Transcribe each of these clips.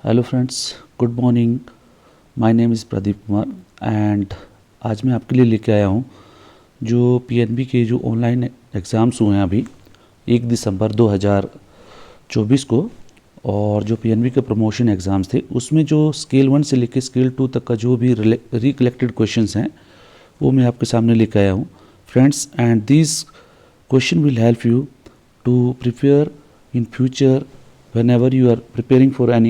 Hello friends, good morning. My name is Pradeep Kumar and आज मैं आपके लिए लेके आया हूँ जो पीएनबी के जो ऑनलाइन एग्ज़ाम्स हुए हैं अभी 1 दिसंबर 2024 को, और जो पीएनबी के प्रमोशन एग्ज़ाम्स थे उसमें जो स्केल 1 से लेकर स्केल 2 तक का जो भी रिकलेक्टेड क्वेश्चंस हैं वो मैं आपके सामने लेके आया हूँ friends. And this question will help you to prepare in future whenever you are preparing for any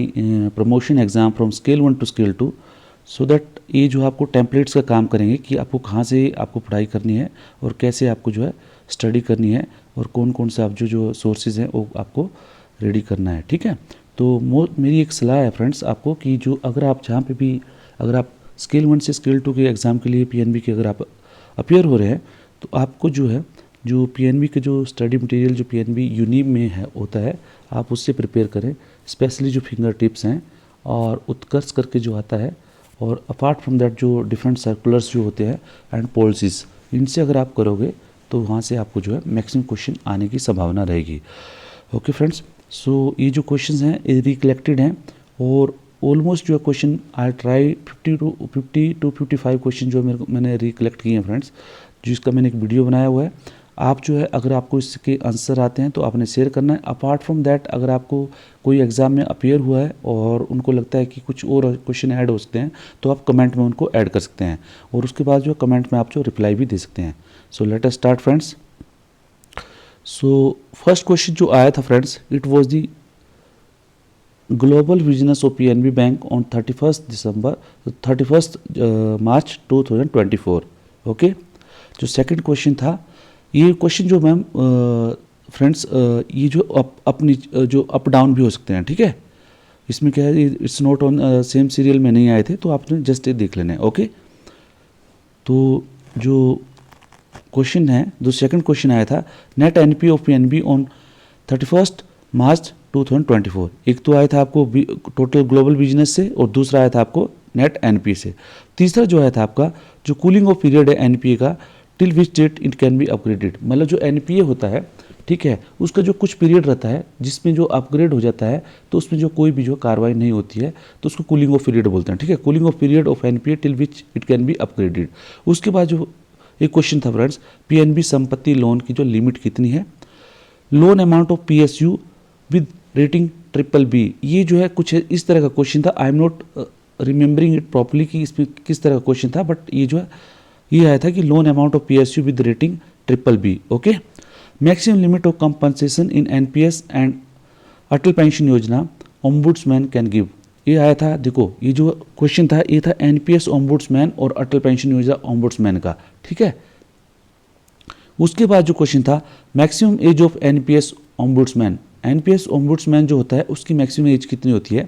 promotion exam from scale 1 to scale 2, so that ये जो आपको टेम्पलेट्स का काम करेंगे कि आपको कहाँ से आपको पढ़ाई करनी है और कैसे आपको जो है स्टडी करनी है और कौन कौन से आप जो सोर्सेज हैं वो आपको रेडी करना है। ठीक है, तो मेरी एक सलाह है फ्रेंड्स आपको कि जो अगर आप जहाँ पे भी अगर आप स्केल 1 से स्केल 2 के एग्ज़ाम के लिए पीएनबी के अगर आप अपियर हो रहे हैं तो आपको जो है जो पीएनबी के जो स्टडी मटेरियल जो पीएनबी यूनिब में है होता है आप उससे प्रिपेयर करें, स्पेशली जो फिंगर टिप्स हैं और उत्कर्ष करके जो आता है, और अपार्ट फ्रॉम दैट जो डिफरेंट सर्कुलर्स जो होते हैं एंड पॉलिसीज़, इनसे अगर आप करोगे तो वहाँ से आपको जो है मैक्सिमम क्वेश्चन आने की संभावना रहेगी। ओके फ्रेंड्स, सो ये जो क्वेश्चन हैं ये रिकलेक्टेड हैं और ऑलमोस्ट जो है question I try 50 to 55 question जो मैंने रिकलेक्ट किए हैं फ्रेंड्स, जिसका मैंने एक वीडियो बनाया हुआ है। आप जो है अगर आपको इसके आंसर आते हैं तो आपने शेयर करना है। अपार्ट फ्रॉम दैट अगर आपको कोई एग्ज़ाम में अपियर हुआ है और उनको लगता है कि कुछ और क्वेश्चन ऐड हो सकते हैं तो आप कमेंट में उनको ऐड कर सकते हैं और उसके बाद जो कमेंट में आप जो रिप्लाई भी दे सकते हैं। So let us start friends. So first question जो आया था friends, it was the global business of PNB bank on 31 March 2024। Okay, जो सेकंड क्वेश्चन था, ये क्वेश्चन जो मैम फ्रेंड्स ये जो अपनी जो अप डाउन भी हो सकते हैं। ठीक है, इसमें क्या है, it's not on same serial में नहीं आए थे तो आपने जस्ट ये देख लेना है। ओके, तो जो क्वेश्चन है, जो सेकंड क्वेश्चन आया था, net NP of PNB on 31 मार्च 2024। एक तो आया था आपको टोटल ग्लोबल बिजनेस से और दूसरा आया था आपको नेट एनपी से। तीसरा जो आया था आपका जो कूलिंग ऑफ पीरियड है एनपीए का, till which date it can be upgraded. मतलब जो एनपीए होता है, ठीक है, उसका जो कुछ पीरियड रहता है जिसमें जो अपग्रेड हो जाता है तो उसमें जो कोई भी जो कार्रवाई नहीं होती है तो उसको कूलिंग ऑफ पीरियड बोलते हैं। ठीक है, cooling off period of NPA till which it can be upgraded. उसके बाद जो एक क्वेश्चन था फ्रेंड्स, पीएनबी संपत्ति लोन की जो लिमिट कितनी है, loan amount of PSU with rating BBB। ये जो है कुछ इस तरह का क्वेश्चन था। I am not remembering it properly कि इसमें किस तरह का क्वेश्चन था, बट ये जो है ये आया था कि loan amount of PSU with rating BBB। Okay, maximum limit of compensation in NPS and Atal pension योजना ओम्बुड्समैन कैन गिव। ये आया था, देखो ये जो क्वेश्चन था ये था एनपीएस ओम्बुड्समैन और अटल पेंशन योजना ओम्बुड्समैन का। ठीक है, उसके बाद जो क्वेश्चन था maximum age of NPS ombudsman. NPS ombudsman जो होता है उसकी मैक्सिमम एज कितनी होती है।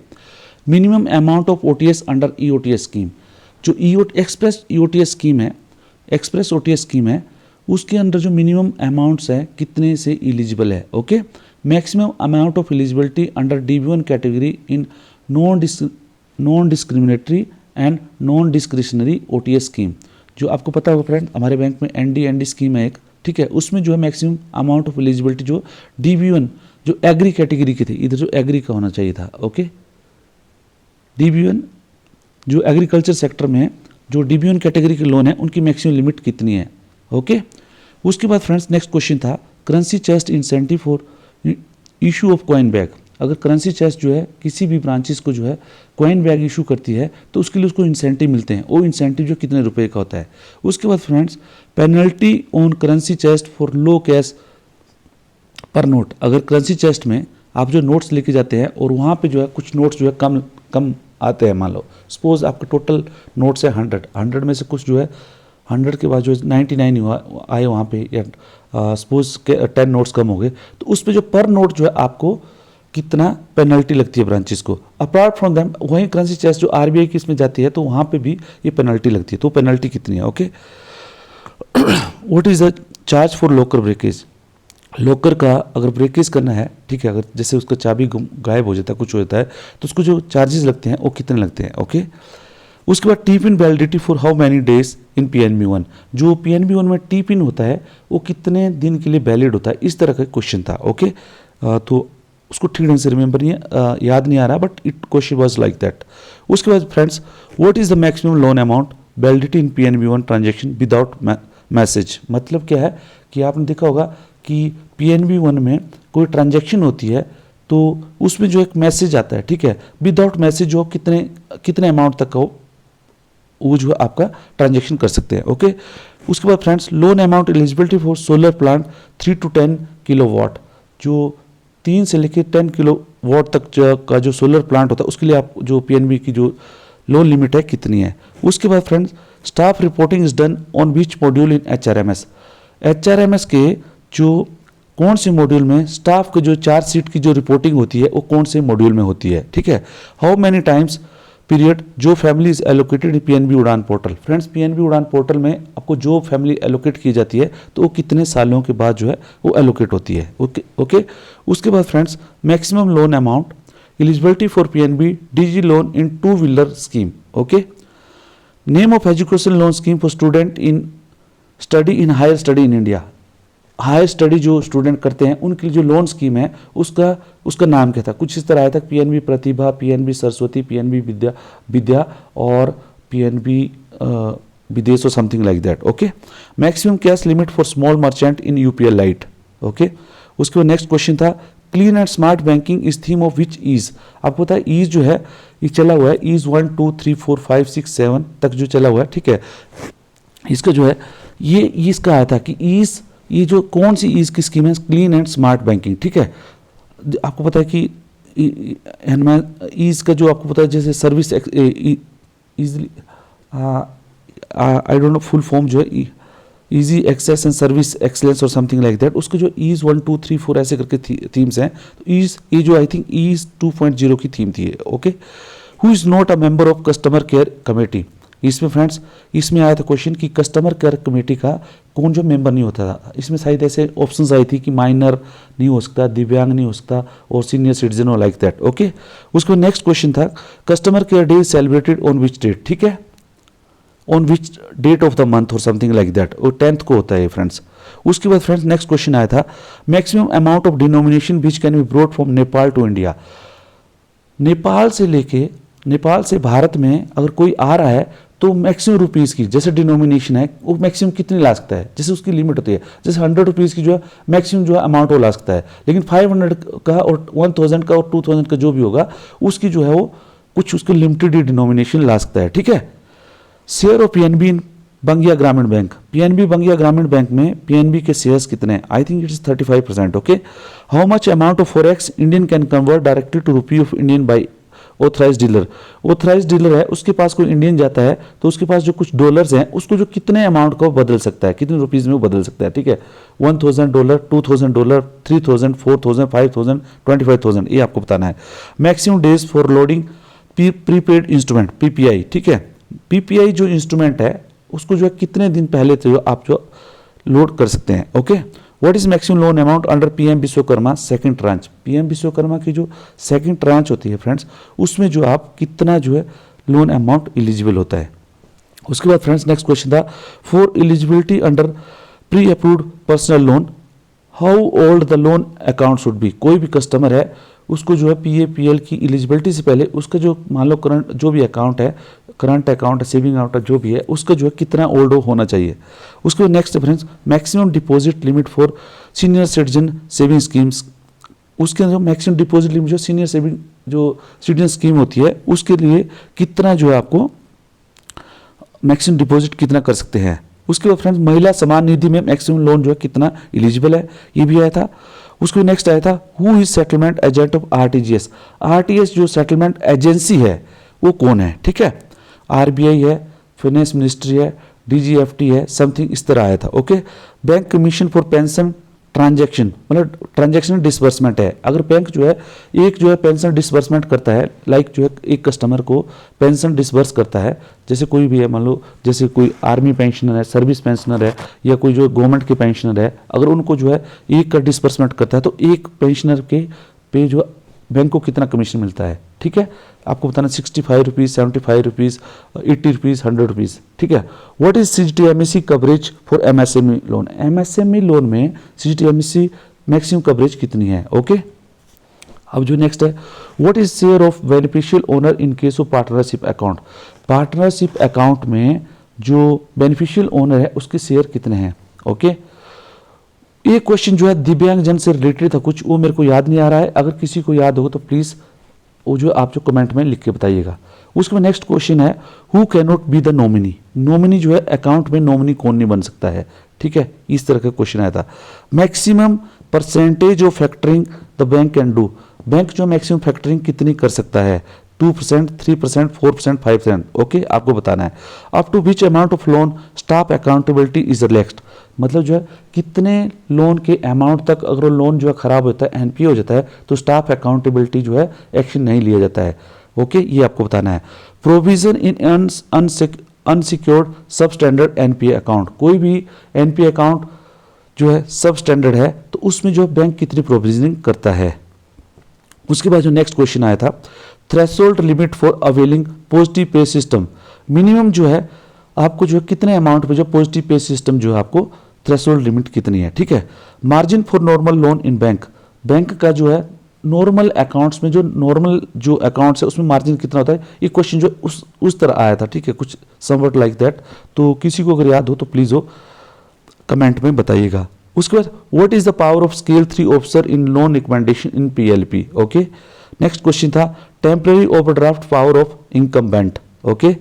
Minimum amount of OTS under EOTS scheme. जो एक्सप्रेस ईओटीएस स्कीम है, एक्सप्रेस ओटीएस स्कीम है, उसके अंदर जो मिनिमम अमाउंट्स है कितने से एलिजिबल है। Okay, maximum amount of eligibility under DB1 category in non discriminatory and non discretionary OTS scheme. जो आपको पता होगा फ्रेंड, हमारे बैंक में एनडी स्कीम है एक। ठीक है, उसमें जो है मैक्सिमम अमाउंट ऑफ एलिजिबिलिटी जो DB1 जो एग्री कैटेगरी की थी, इधर जो एग्री का होना चाहिए था। ओके, DB1 जो एग्रीकल्चर सेक्टर में है, जो DB1 कैटेगरी के लोन है उनकी मैक्सिमम लिमिट कितनी है। ओके, उसके बाद फ्रेंड्स नेक्स्ट क्वेश्चन था currency chest incentive for issue of coin bag. अगर करेंसी चेस्ट जो है किसी भी ब्रांचेस को जो है कॉइन बैग इशू करती है तो उसके लिए उसको इंसेंटिव मिलते हैं। वो इंसेंटिव जो कितने रुपए का होता है। उसके बाद friends penalty on currency chest for low cash पर नोट। अगर करेंसी चेस्ट में आप जो नोट्स लेके जाते हैं और वहाँ पे जो है कुछ नोट्स जो है कम आते हैं, मान लो सपोज आपके टोटल नोट्स है 100 में से कुछ जो है 100 के बाद जो 99 हुआ आए वहाँ पे, या सपोज के 10 नोट्स कम हो गए तो उस पर जो पर नोट जो है आपको कितना पेनल्टी लगती है ब्रांचेस को। अपार्ट फ्रॉम दैम वहीं करेंसी चेस्ट जो आरबीआई की इसमें जाती है तो वहाँ पे भी ये पेनल्टी लगती है। तो पेनल्टी कितनी है। Okay, what is the charge for locker breakage. Locker का अगर ब्रेकेज करना है, ठीक है, अगर जैसे उसका चाबी गायब हो जाता है, कुछ हो जाता है तो उसको जो चार्जेस लगते हैं वो कितने लगते हैं। ओके, उसके बाद T pin validity for how many days in PNB1। जो PNB1 में टी पिन होता है वो कितने दिन के लिए वैलिड होता है, इस तरह का क्वेश्चन था। ओके, तो उसको ठीक ढंग से रिमेंबर नहीं याद नहीं आ रहा, but it question was like that. उसके बाद friends, what is the maximum loan amount validity in PNB1 transaction without message. मतलब क्या है कि आपने देखा होगा कि PNB1 में कोई ट्रांजेक्शन होती है तो उसमें जो एक मैसेज आता है, ठीक है, विदाउट मैसेज जो कितने अमाउंट तक का वो जो आपका ट्रांजेक्शन कर सकते हैं। ओके। उसके बाद friends, loan amount eligibility for solar plant 3 to 10 kilowatt, जो 3 से लेकर 10 किलोवाट तक का जो सोलर प्लांट होता है उसके लिए आप जो PNB की जो लोन लिमिट है कितनी है। उसके बाद friends, staff reporting is done on which module in HRMS। HRMS के जो कौन से मॉड्यूल में स्टाफ के जो चार्ज शीट की जो रिपोर्टिंग होती है वो कौन से मॉड्यूल में होती है, ठीक है। हाउ मैनी टाइम्स पीरियड जो family is allocated in PNB उड़ान पोर्टल। फ्रेंड्स, PNB उड़ान पोर्टल में आपको जो फैमिली एलोकेट की जाती है तो वो कितने सालों के बाद जो है वो एलोकेट होती है। ओके। उसके बाद friends, maximum loan amount eligibility for PNB DG loan in 2-wheeler scheme. Okay. Name of education loan scheme for student in study in higher study in India. Higher study जो student करते हैं उनके लिए जो loan scheme है उसका नाम क्या था, कुछ इस तरह आया था, PNB प्रतिभा, PNB सरस्वती, PNB विद्या और PNB विदेश और something like that. Okay. Maximum cash limit for small merchant in UPL light. Okay. उसके बाद नेक्स्ट क्वेश्चन था, clean and smart banking is theme of which ease. आपको पता है ईज जो है ये चला हुआ है, ईज 1 2 3 4 5 6 7 तक जो चला हुआ है, ठीक है। इसका जो है ये इसका आया था कि ईज, ये जो कौन सी ईज की स्कीम है, क्लीन एंड स्मार्ट बैंकिंग, ठीक है। आपको पता है कि ईज का जो आपको पता है जैसे service easily, I don't know full form जो है, easy access and service excellence और समथिंग लाइक दैट। उसके जो ईज 1 2 3 4 ऐसे करके थीम्स हैं, तो ईज ये जो आई थिंक ईज 2.0 की थीम थी। Okay. Who is not a member of customer care committee. इसमें फ्रेंड्स, इसमें आया था क्वेश्चन कि कस्टमर केयर कमेटी का कौन जो मेंबर नहीं होता था। इसमें शायद ऐसे ऑप्शंस आई थी कि माइनर नहीं हो सकता, दिव्यांग नहीं हो सकता और सीनियर सिटीजन और लाइक दैट। ओके। उसके नेक्स्ट क्वेश्चन था, customer care day celebrated on which date, ठीक है, on which date of the month और समथिंग लाइक दैट, और 10th को होता है फ्रेंड्स। उसके बाद फ्रेंड्स नेक्स्ट क्वेश्चन आया था, maximum amount of denomination which can be brought from Nepal to India. Nepal से भारत में अगर कोई आ रहा है तो मैक्सिमम रुपीज़ की जैसे डिनोमिनेशन है वो मैक्सिमम कितनी ला सकता है, जैसे उसकी लिमिट होती है, जैसे 100 रुपीज़ की जो है मैक्सिमम जो है अमाउंट वो ला सकता है, लेकिन 500 का और 1000 का और 2000 का जो भी होगा उसकी जो है वो कुछ उसके लिमिटेड डिनोमिनेशन ला सकता है, ठीक है। शेयर ऑफ PNB इन बंगिया ग्रामीण बैंक। PNB बंगिया ग्रामीण बैंक में PNB के शेयर्स कितने हैं, I think it is 35%। Okay. How much amount of forex Indian can convert directly to rupee of Indian by authorise dealer. Authorise dealer है, उसके पास कोई Indian जाता है तो उसके पास जो कुछ डॉलर्स हैं उसको जो कितने अमाउंट का वो बदल सकता है, कितने रुपीज़ में वो बदल सकता है, ठीक है। $1000, $2000, 3000, 4000, 5000, 25000, ये आपको बताना है। Maximum days for loading prepaid instrument PPI, ठीक है। PPI जो इंस्ट्रूमेंट है उसको जो है कितने दिन पहले जो आप जो लोड कर सकते हैं। Okay. What is maximum loan amount under PM Vishwakarma second tranche. PM Vishwakarma की जो सेकंड ट्रांच होती है फ्रेंड्स, उसमें जो आप कितना जो है लोन अमाउंट एलिजिबल होता है। उसके बाद फ्रेंड्स नेक्स्ट क्वेश्चन था, for eligibility under pre approved personal loan how old the loan account should be. कोई भी कस्टमर है उसको जो है PAPL की एलिजिबिलिटी से पहले उसका जो मान लो करंट जो भी अकाउंट है, करंट अकाउंट है, सेविंग अकाउंट है, जो भी है उसका जो है कितना ओल्ड होना चाहिए। उसके बाद next friends, maximum deposit limit for senior citizen saving schemes. उसके अंदर मैक्सिमम डिपॉजिट लिमिट जो सीनियर सेविंग जो सिटीजन स्कीम होती है उसके लिए कितना जो है आपको मैक्सिमम डिपॉजिट कितना कर सकते हैं। उसके बाद फ्रेंड्स, महिला समान निधि में मैक्सिमम लोन जो है कितना एलिजिबल है, ये भी आया था। उसके नेक्स्ट आया था, who is settlement agent of RTGS। RTGS जो सेटलमेंट एजेंसी है वो कौन है, ठीक है। RBI है, फाइनेंस मिनिस्ट्री है, DGFT है, समथिंग इस तरह आया था। Okay. Bank commission for pension transaction, मतलब ट्रांजैक्शन डिसबर्समेंट है। अगर बैंक जो है एक जो है पेंशन डिसबर्समेंट करता है, लाइक जो है एक कस्टमर को पेंशन डिसबर्स करता है, जैसे कोई भी है, मान लो जैसे कोई आर्मी पेंशनर है, सर्विस पेंशनर है, या कोई जो गवर्नमेंट के पेंशनर है, अगर उनको जो है एक का डिसबर्समेंट करता है तो एक पेंशनर के पे जो बैंक को कितना कमीशन मिलता है, ठीक है। आपको बताना 65 रुपीज़, 75 रुपीज़, 80 रुपीज़, 100 रुपीज़, ठीक है। What is CGTMSE coverage for MSME loan. MSME loan में CGTMSE मैक्सिमम कवरेज कितनी है। ओके। अब जो नेक्स्ट है, what is share of beneficial owner in case of partnership account. Partnership account में जो बेनिफिशियल ओनर है उसके शेयर कितने हैं। ओके, ये क्वेश्चन जो है दिव्यांगजन से रिलेटेड था कुछ, वो मेरे को याद नहीं आ रहा है, अगर किसी को याद हो तो प्लीज़ वो जो आप जो कमेंट में लिख के बताइएगा। उसके बाद नेक्स्ट क्वेश्चन है, who can not be the nominee. Nominee जो है अकाउंट में नॉमिनी कौन नहीं बन सकता है, ठीक है, इस तरह का क्वेश्चन आया था। Maximum percentage of factoring the bank can do. Bank जो मैक्सिमम फैक्टरिंग कितनी कर सकता है, 2%, 3%, 4%, 5%। ओके, आपको बताना है। Up to which amount of loan staff accountability is relaxed. मतलब जो है कितने लोन के अमाउंट तक अगर लोन जो है खराब होता है, एनपीए हो जाता है, तो स्टाफ अकाउंटेबिलिटी जो है एक्शन नहीं लिया जाता है। ओके, ये आपको बताना है। प्रोविजन इन अनसिक्योर्ड सब स्टैंडर्ड एनपीए अकाउंट। कोई भी एनपीए अकाउंट जो है सब स्टैंडर्ड है तो उसमें जो बैंक कितनी प्रोविजनिंग करता है। उसके बाद जो नेक्स्ट क्वेश्चन आया था, threshold limit for availing positive pay system. Minimum जो है आपको जो है कितने अमाउंट पे जो पॉजिटिव पे सिस्टम जो है आपको थ्रेशोल्ड लिमिट कितनी है, ठीक है। Margin for normal loan in bank. Bank का जो है नॉर्मल अकाउंट्स में जो नॉर्मल जो अकाउंट्स है उसमें मार्जिन कितना होता है, ये क्वेश्चन जो उस तरह आया था, ठीक है, कुछ समवट लाइक दैट। तो किसी को अगर याद हो तो प्लीज़ वो कमेंट में बताइएगा। उसके बाद what is the power of scale 3 officer in loan recommendation in PLP. Okay, next question था temporary overdraft power of incumbent. Okay,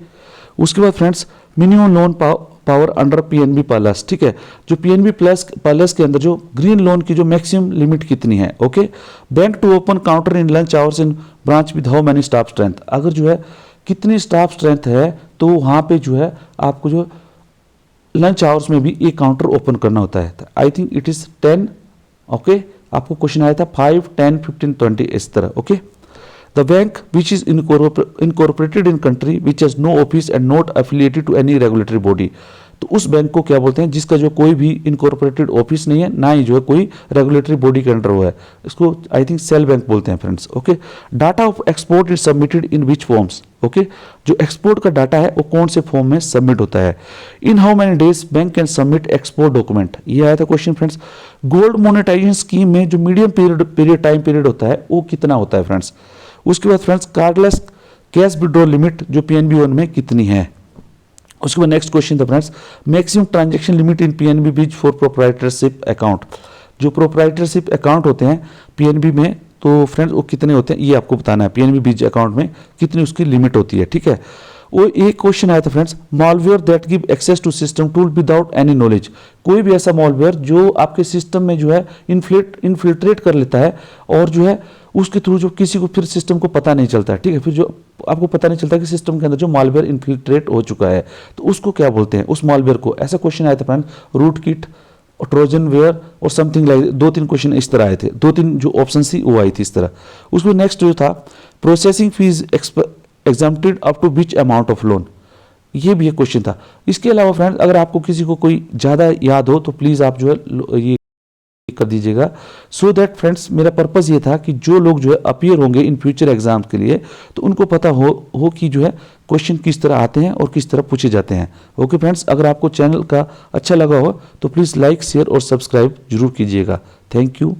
उसके बाद friends minimum loan power under PNB plus, ठीक है, जो पीएनबी प्लस के अंदर जो ग्रीन लोन की जो मैक्सिमम लिमिट कितनी है। Okay, bank to open counter in lunch hours in branch with how many staff strength. अगर जो है कितनी स्टाफ स्ट्रेंथ है तो वहाँ पे जो है आपको जो लंच आवर्स में भी एक काउंटर ओपन करना होता है। I think it is 10। Okay, आपको क्वेश्चन आया था 5, 10, 15, 20 इस तरह। Okay, the bank which is incorporated in country which has no office and not affiliated to any regulatory body. तो उस बैंक को क्या बोलते हैं, जिसका जो कोई भी इनकॉर्पोरेटेड ऑफिस नहीं है, ना ही जो है कोई रेगुलेटरी बॉडी के अंडर हुआ है, इसको आई थिंक सेल बैंक बोलते हैं friends. Okay, data of export is submitted in which forms. Okay, जो एक्सपोर्ट का डाटा है वो कौन से फॉर्म में सबमिट होता है। In how many days bank can submit export document, ये आया था question friends. Gold monetisation scheme में जो मीडियम पीरियड टाइम पीरियड होता है वो कितना होता है फ्रेंड्स। उसके बाद friends cardless cash withdrawal limit जो पीएनबी 1 में कितनी है। उसके बाद नेक्स्ट क्वेश्चन था friends, maximum transaction limit in PNB beach for proprietorship account. जो प्रोप्राइटरशिप अकाउंट होते हैं पीएनबी में तो फ्रेंड्स वो कितने होते हैं ये आपको बताना है। पीएनबी बीच अकाउंट में कितनी उसकी लिमिट होती है, ठीक है। वो एक क्वेश्चन आया था friends, malware that give access to system tool without any knowledge. कोई भी ऐसा मॉलवेयर जो आपके सिस्टम में जो है इन्फिल्ट्रेट कर लेता है और जो है उसके थ्रू जो किसी को फिर सिस्टम को पता नहीं चलता है, ठीक है, फिर जो आपको पता नहीं चलता कि सिस्टम के अंदर जो मॉलवेयर इन्फिल्ट्रेट हो चुका है तो उसको क्या बोलते हैं, उस मॉलवेयर को। ऐसा क्वेश्चन आया था friends, rootkit, Trojan ware और समथिंग लाइक 2-3 क्वेश्चन इस तरह आए थे, 2-3 जो ऑप्शन थी वो आई थी इस तरह। उसको नेक्स्ट जो था processing fees exempted up to which amount of loan, ये भी एक क्वेश्चन था। इसके अलावा फ्रेंड्स अगर आपको किसी को कोई ज़्यादा याद हो तो प्लीज़ आप जो है ये कर दीजिएगा, सो दैट फ्रेंड्स मेरा पर्पस ये था कि जो लोग जो है अपीयर होंगे इन फ्यूचर एग्जाम्स के लिए तो उनको पता हो कि जो है क्वेश्चन किस तरह आते हैं और किस तरह पूछे जाते हैं। ओके फ्रेंड्स, अगर आपको चैनल का अच्छा लगा हो तो प्लीज़ लाइक, शेयर और सब्सक्राइब जरूर कीजिएगा। Thank you.